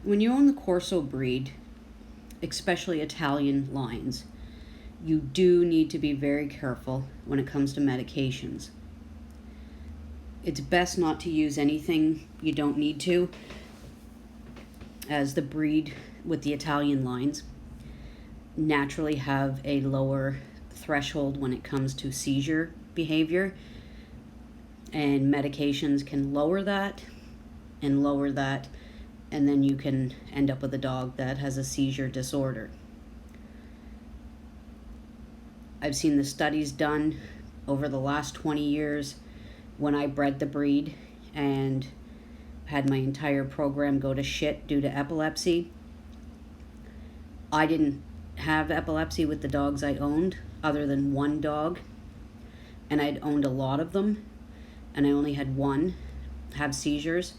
When you own the Corso breed, especially Italian lines, you do need to be very careful when it comes to medications. It's best not to use anything you don't need to, as the breed with the Italian lines naturally have a lower threshold when it comes to seizure behavior, and medications can lower that, and then you can end up with a dog that has a seizure disorder. I've seen the studies done over the last 20 years when I bred the breed and had my entire program go to shit due to epilepsy. I didn't have epilepsy with the dogs I owned, other than one dog, and I'd owned a lot of them, and I only had one have seizures,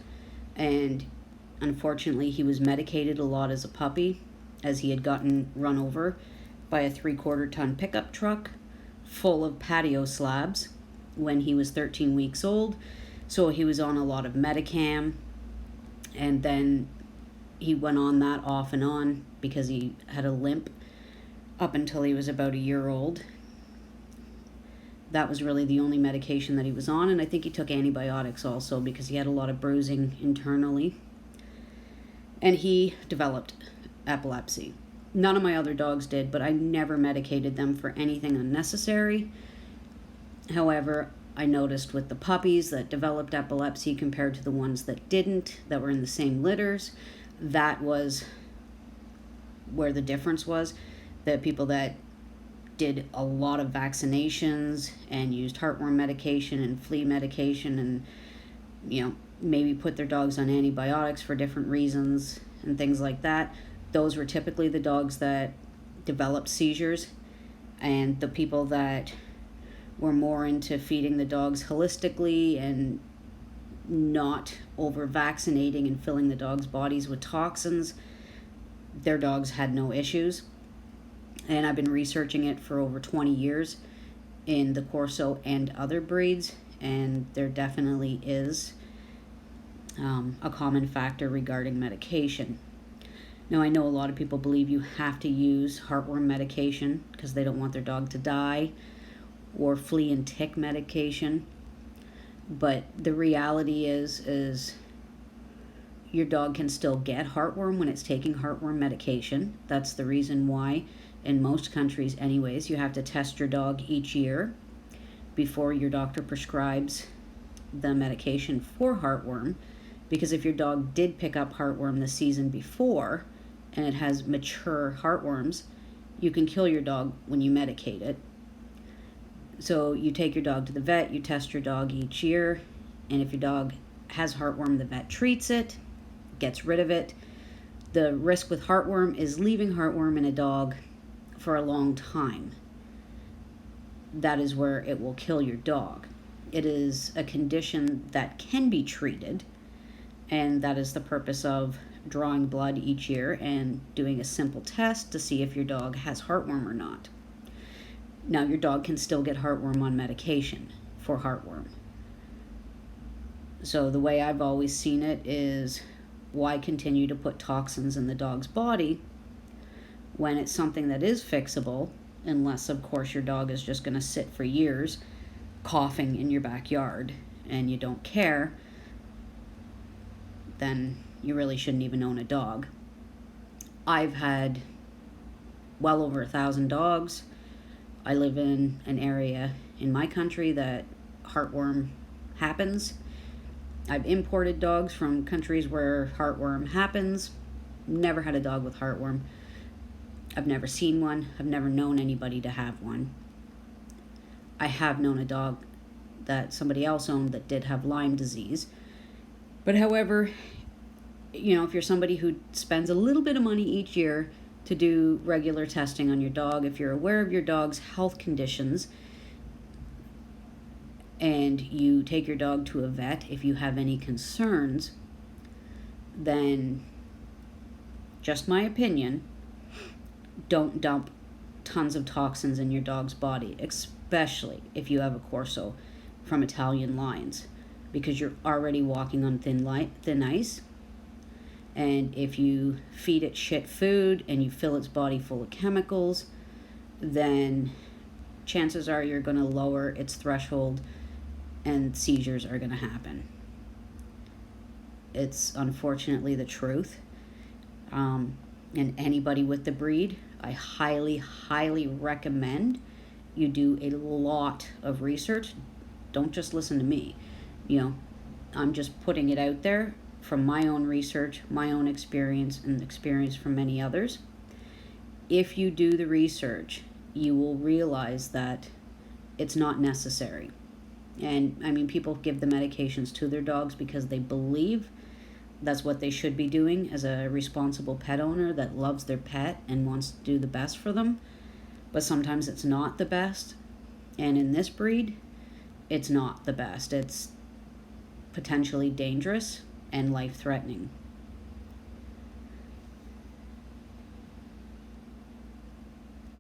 and unfortunately he was medicated a lot as a puppy, as he had gotten run over by a 3/4 ton pickup truck full of patio slabs when he was 13 weeks old. So he was on a lot of Medicam, and then he went on that off and on because he had a limp up until he was about a year old. That was really the only medication that he was on, and I think he took antibiotics also because he had a lot of bruising internally. And he developed epilepsy. None of my other dogs did, but I never medicated them for anything unnecessary. However, I noticed with the puppies that developed epilepsy compared to the ones that didn't, that were in the same litters, that was where the difference was. The people that did a lot of vaccinations and used heartworm medication and flea medication and, maybe put their dogs on antibiotics for different reasons and things like that, those were typically the dogs that developed seizures. And the people that were more into feeding the dogs holistically and not over vaccinating and filling the dogs' bodies with toxins, their dogs had no issues. And I've been researching it for over 20 years in the Corso and other breeds, and there definitely is a common factor regarding medication. Now, I know a lot of people believe you have to use heartworm medication because they don't want their dog to die, or flea and tick medication, but the reality is your dog can still get heartworm when it's taking heartworm medication. That's the reason why in most countries anyways you have to test your dog each year before your doctor prescribes the medication for heartworm, because if your dog did pick up heartworm the season before and it has mature heartworms, you can kill your dog when you medicate it. So you take your dog to the vet, you test your dog each year, and if your dog has heartworm, the vet treats it, gets rid of it. The risk with heartworm is leaving heartworm in a dog for a long time. That is where it will kill your dog. It is a condition that can be treated, and that is the purpose of drawing blood each year and doing a simple test to see if your dog has heartworm or not. Now, your dog can still get heartworm on medication for heartworm. So the way I've always seen it is, why continue to put toxins in the dog's body when it's something that is fixable, unless, of course, your dog is just going to sit for years coughing in your backyard and you don't care, then you really shouldn't even own a dog. I've had well over 1,000 dogs. I live in an area in my country that heartworm happens. I've imported dogs from countries where heartworm happens. Never had a dog with heartworm. I've never seen one. I've never known anybody to have one. I have known a dog that somebody else owned that did have Lyme disease. But however, if you're somebody who spends a little bit of money each year to do regular testing on your dog, if you're aware of your dog's health conditions, and you take your dog to a vet if you have any concerns, then, just my opinion, don't dump tons of toxins in your dog's body, especially if you have a Corso from Italian lines, because you're already walking on thin ice. And if you feed it shit food and you fill its body full of chemicals, then chances are you're going to lower its threshold and seizures are going to happen. It's unfortunately the truth. And anybody with the breed, I highly, highly recommend you do a lot of research. Don't just listen to me. I'm just putting it out there from my own research, my own experience, and experience from many others. If you do the research, you will realize that it's not necessary. And I mean, people give the medications to their dogs because they believe that's what they should be doing as a responsible pet owner that loves their pet and wants to do the best for them. But sometimes it's not the best. And in this breed, it's not the best. It's potentially dangerous and life-threatening.